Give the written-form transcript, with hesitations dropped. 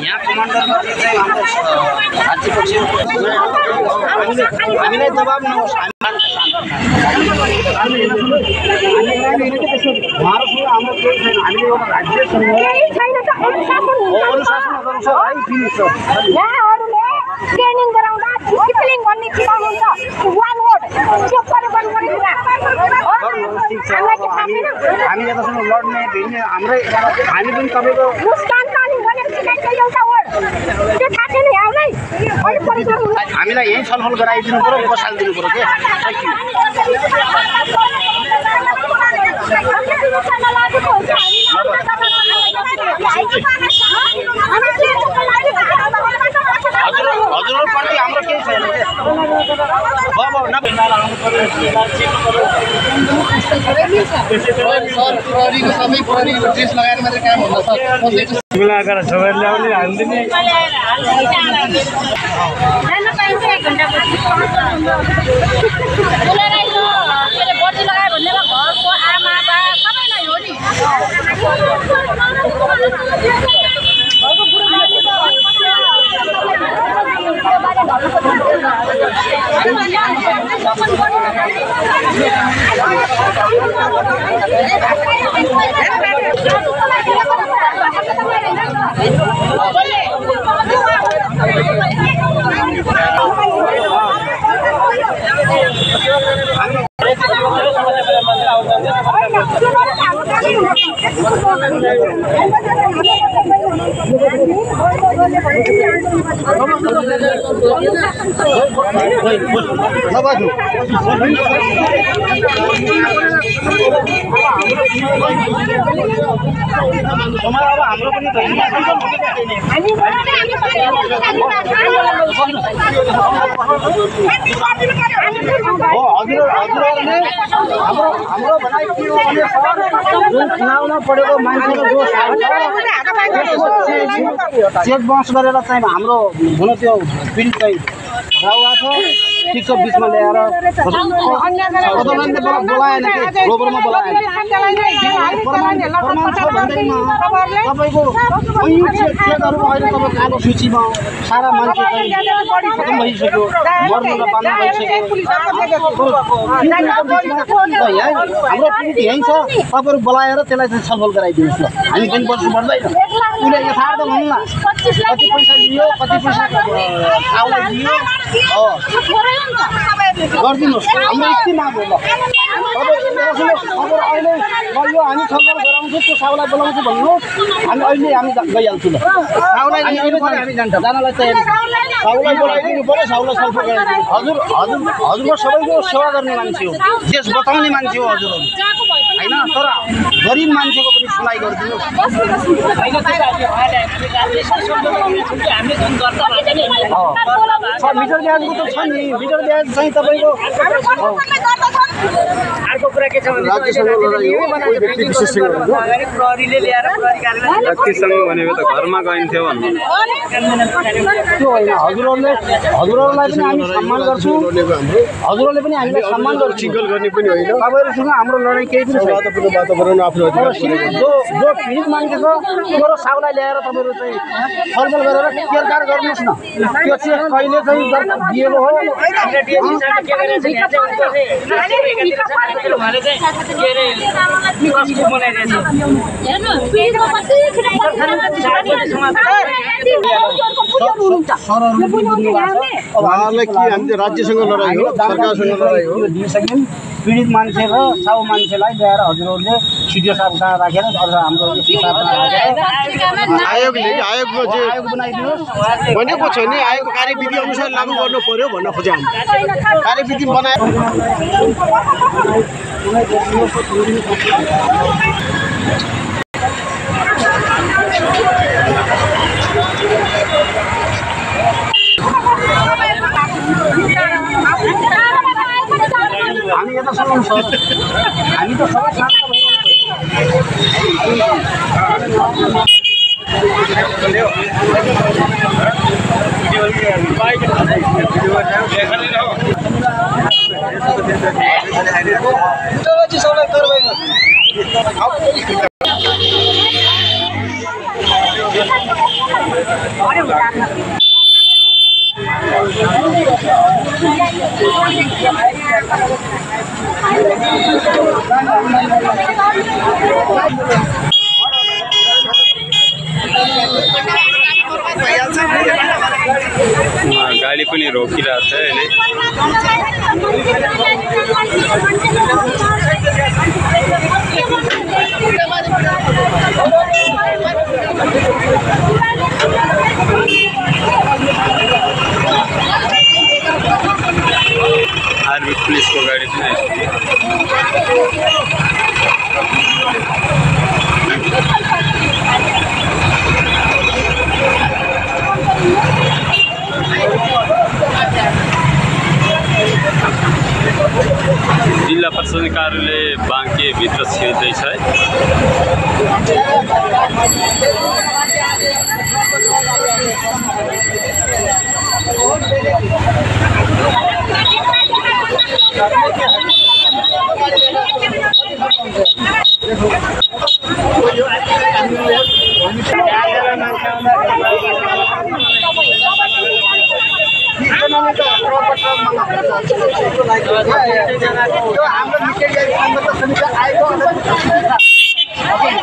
यहाँ कमान्डर हामीलाई दबाब नहोस् हाम्रो केही छैन हामीले एउटा राज्य ट्रेनिङ गराउँदा डिसिप्लिन भन्ने सिकाउनुहुन्छ वान वर्ड त्यो परिवर्तन हामी यतासँग लड्ने भिड्ने हाम्रै हामी पनि तपाईँको मुस्कान तालिम भनेर सिकाइन्छ एउटा वर्ड त्यो थाहा छैन यहाँलाई हामीलाई यही छलफल गराइदिनु पर्यो बसालिदिनु पर्यो के हजुरप्रति हाम्रो केही छैन हाम्रो पनि हाम्रो भनाइ के हो भने जुन चुनावमा पढेको मान्छेको जो चेक बाउन्स गरेर चाहिँ हाम्रो हुन त्यो पीडित चाहिँ राउवा छ ठिक छ बिचमा ल्याएर बोलाएन कि गोबरमा बोलाएन तपाईँको चेकहरू अहिले तपाईँ कालो सूचीमा सारा मान्छे चाहिँ खतम भइसक्यो मर्नु र पाल्नु हाम्रो पीडित यहीँ छ तपाईँहरू बोलाएर त्यसलाई चाहिँ छलफल गराइदिनुहोस् ल हामी पनि बस्नु पर्दैन उसले यथार्थ भन्नु न कति पैसा लियो कति पैसा आउलाई दियो गरिदिनुहोस् हाम्रो यति माग हो ल अहिले यो हामी छलफल गराउँछु त्यो साउलाई बोलाउँछु भन्नुहोस् हामी अहिले हामी गइहाल्छौँ ल साउलाई हामी जान्छ जानलाई तयारी साउलाई बोलाइदिनु पर्यो साउलाई छलफल गराइदिनु हजुर हजुर हजुर म सबैको सेवा गर्ने मान्छे हो देश बचाउने मान्छे हो हजुरहरू होइन तर गरिब मान्छेको पनि सुनाइ गरिदिनुहोस् मिटर ब्याजको त छ नि मिटर ब्याज चाहिँ तपाईँको अर्को कुरा के छ भने व्यक्तिसँग भनेको त घरमा गइन्थ्यो भन्नु त्यो होइन हजुरहरूलाई पनि हामी सम्मान गर्छौँ हजुरहरूले पनि हामीलाई सम्मान गर्छौँ सिङ्गल गर्ने पनि होइन तपाईँहरूसँग हाम्रो लडाइँ केही पनि वातावरण आफ्नो जो पीडित मान्छे छ त्यो र साउलाई ल्याएर तपाईँहरू चाहिँ छलफल गरेर केरकार गर्नुहोस् न त्यो चाहिँ कहिले चाहिँ दिएको हो उहाँहरूलाई के हामीले राज्यसँग लडाइँ हो सरकारसँग लडाइँ हो पीडित मान्छे र साउ मान्छेलाई ल्याएर हजुरहरूले सिडिओ साहब कहाँ राखेर हाम्रो आयोगमा जे भनेको छ नि आयोगको कार्यविधि अनुसार लागू गर्नु पर्यो भन्न खोज्यो हामी कार्यविधि बनाएर हामी यता सुनाउनु सर हामी त सबै साथ गाडी पनि रोकिरहेछ अहिले आर्मी पुलिसको गाडी पनि जिल्ला प्रशासन कार्यालय बाँके भित्र छिर्दैछ है। हाम्रो